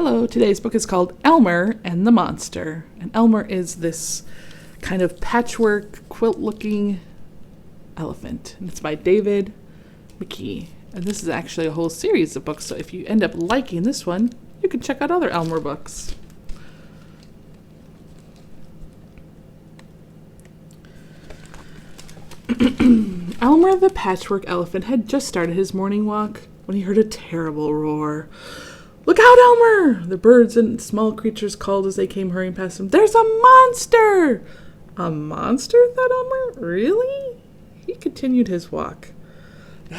Hello, today's book is called Elmer and the Monster. And Elmer is this kind of patchwork, quilt-looking elephant. And it's by David McKee. And this is actually a whole series of books, so if you end up liking this one, you can check out other Elmer books. Elmer the patchwork elephant had just started his morning walk when he heard a terrible roar. "Look out, Elmer!" The birds and small creatures called as they came hurrying past him. "There's a monster!" "A monster?" thought Elmer. "Really?" He continued his walk.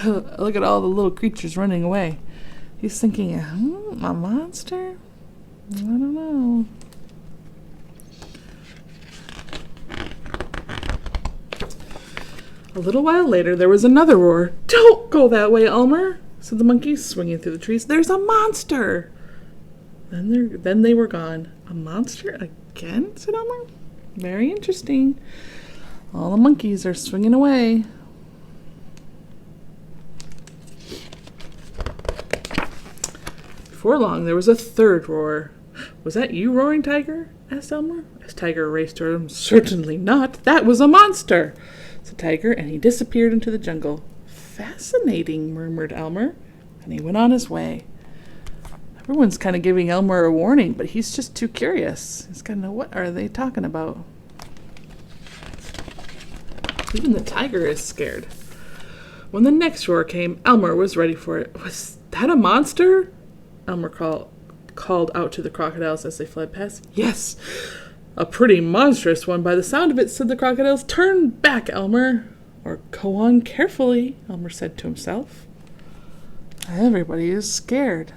Look at all the little creatures running away. He's thinking, a monster? I don't know. A little while later, there was another roar. "Don't go that way, Elmer," said the monkeys, swinging through the trees. "There's a monster!" Then they were gone. "A monster again?" said Elmer. "Very interesting. All the monkeys are swinging away." Before long, there was a third roar. "Was that you roaring, Tiger?" asked Elmer, as Tiger raced toward him. "Certainly not. That was a monster," said Tiger, and he disappeared into the jungle. "Fascinating," murmured Elmer, and he went on his way. Everyone's kind of giving Elmer a warning, but he's just too curious. He's got to know, what are they talking about? Even the tiger is scared. When the next roar came, Elmer was ready for it. "Was that a monster?" Elmer called out to the crocodiles as they fled past. "Yes, a pretty monstrous one by the sound of it," said the crocodiles. "Turn back, Elmer, or go on carefully," Elmer said to himself. Everybody is scared.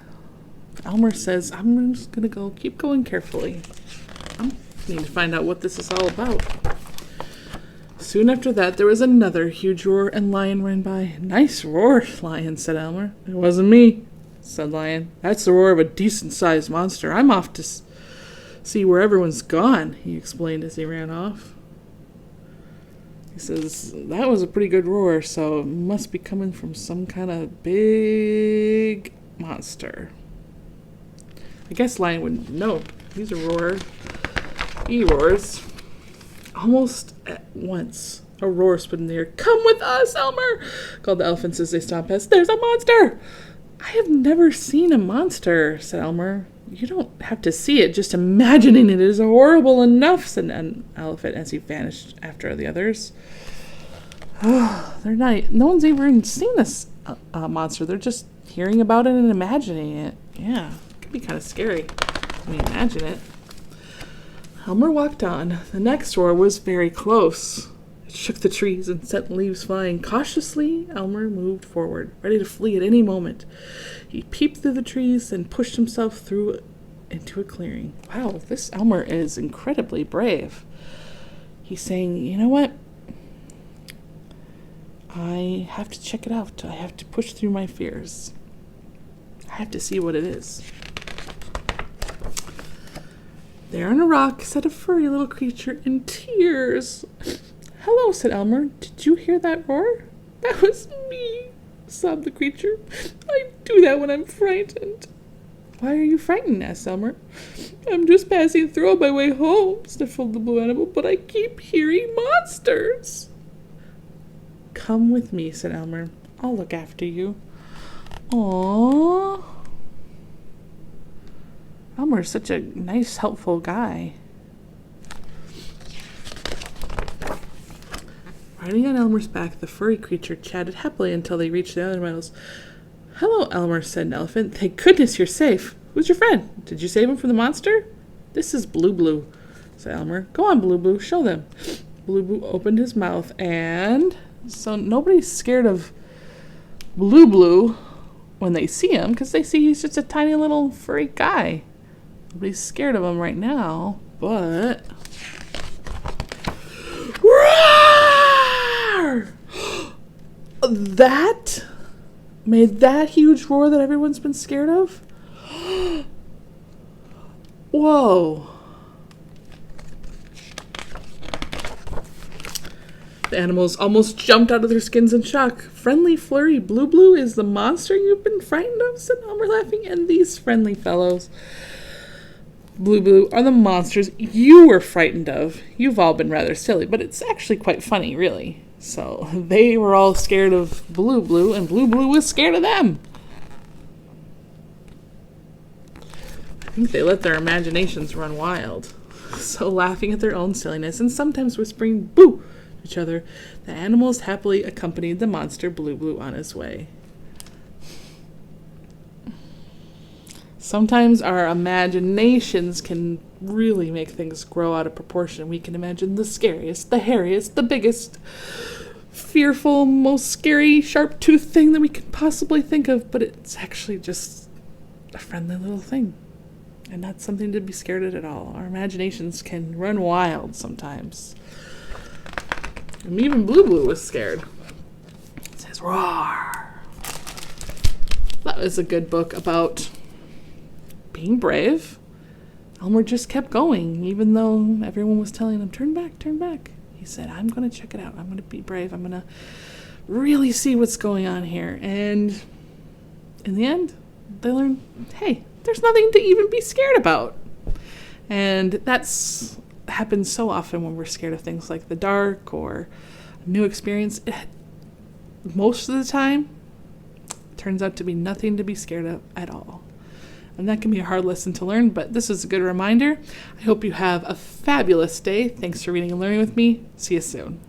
Elmer says, "I'm just going to keep going carefully. I need to find out what this is all about." Soon after that, there was another huge roar, and Lion ran by. "Nice roar, Lion," said Elmer. "It wasn't me," said Lion. "That's the roar of a decent-sized monster. I'm off to see where everyone's gone," he explained as he ran off. He says, "That was a pretty good roar, so it must be coming from some kind of big monster." I guess Lion wouldn't know. He's a roarer. He roars. Almost at once, a roar split in the air. "Come with us, Elmer!" called the elephants as they stomped past. "There's a monster!" "I have never seen a monster," said Elmer. "You don't have to see it. Just imagining it is horrible enough," said an elephant as he vanished after the others. They're not. No one's even seen this monster. They're just hearing about it and imagining it. Yeah, it could be kind of scary when you imagine it. Elmer walked on. The next roar was very close. It shook the trees and sent leaves flying. Cautiously, Elmer moved forward, ready to flee at any moment. He peeped through the trees and pushed himself through into a clearing. Wow, this Elmer is incredibly brave. He's saying, "You know what? I have to check it out. I have to push through my fears. I have to see what it is." There on a rock sat a furry little creature in tears. "Hello," said Elmer. "Did you hear that roar?" "That was me," sobbed the creature. "I do that when I'm frightened." "Why are you frightened?" asked Elmer. "I'm just passing through on my way home," sniffled the blue animal, "but I keep hearing monsters." "Come with me," said Elmer. "I'll look after you." Aww. Elmer's such a nice, helpful guy. Riding on Elmer's back, the furry creature chatted happily until they reached the other meadows. "Hello, Elmer," said an elephant. "Thank goodness you're safe. Who's your friend? Did you save him from the monster?" "This is Blue Blue," said Elmer. "Go on, Blue Blue, show them." Blue Blue opened his mouth, and so nobody's scared of Blue Blue when they see him, because they see he's just a tiny little furry guy. Nobody's scared of him right now, but... Roar! That made that huge roar that everyone's been scared of? Whoa. The animals almost jumped out of their skins in shock. Friendly Flurry Blue Blue is the monster you've been frightened of, said Elmer, laughing. And these friendly fellows, Blue Blue, are the monsters you were frightened of. You've all been rather silly, but it's actually quite funny, really. So they were all scared of Blue Blue, and Blue Blue was scared of them. I think they let their imaginations run wild. So laughing at their own silliness and sometimes whispering boo to each other, the animals happily accompanied the monster Blue Blue on his way. Sometimes our imaginations can really make things grow out of proportion. We can imagine the scariest, the hairiest, the biggest, fearful, most scary, sharp-toothed thing that we can possibly think of, but it's actually just a friendly little thing. And not something to be scared of at all. Our imaginations can run wild sometimes. And even Blue Blue was scared. It says, roar. That was a good book about being brave. Elmer just kept going, even though everyone was telling him, turn back, turn back. He said, I'm going to check it out. I'm going to be brave. I'm going to really see what's going on here. And in the end, they learned, hey, there's nothing to even be scared about. And that's happens so often when we're scared of things like the dark or a new experience. Most of the time, it turns out to be nothing to be scared of at all. And that can be a hard lesson to learn, but this is a good reminder. I hope you have a fabulous day. Thanks for reading and learning with me. See you soon.